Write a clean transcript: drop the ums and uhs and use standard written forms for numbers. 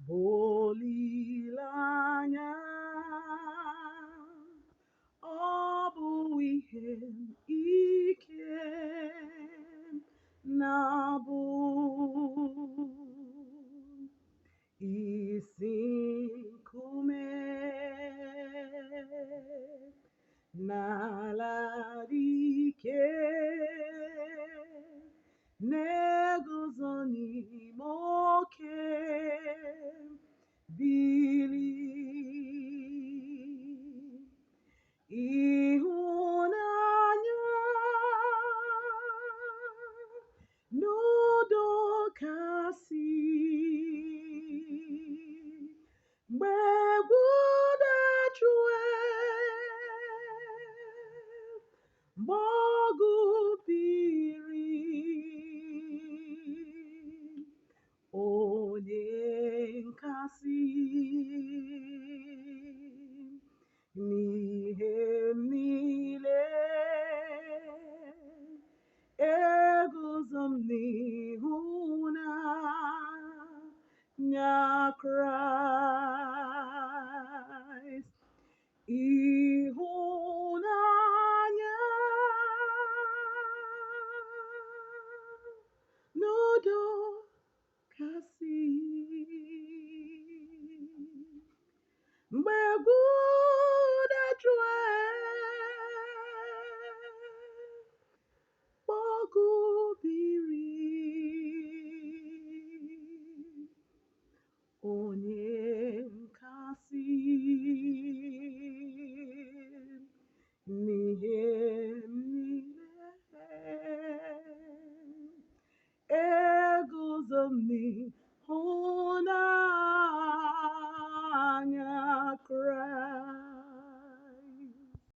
bụ olileanya, ọ bụ ihem ikem na-abụ isi-nkume n'ala dị ike, Neguzo n'ime oke birì. Ihu-n'anya n'udo kasị mgb'egwù dajùe, mgb'ọgụ birì. Onye-nkasim n'ihem niile, Eguzom n'ihu-n'anya Kraist. Ihu-n'anya n'udo kasị mgb'egwù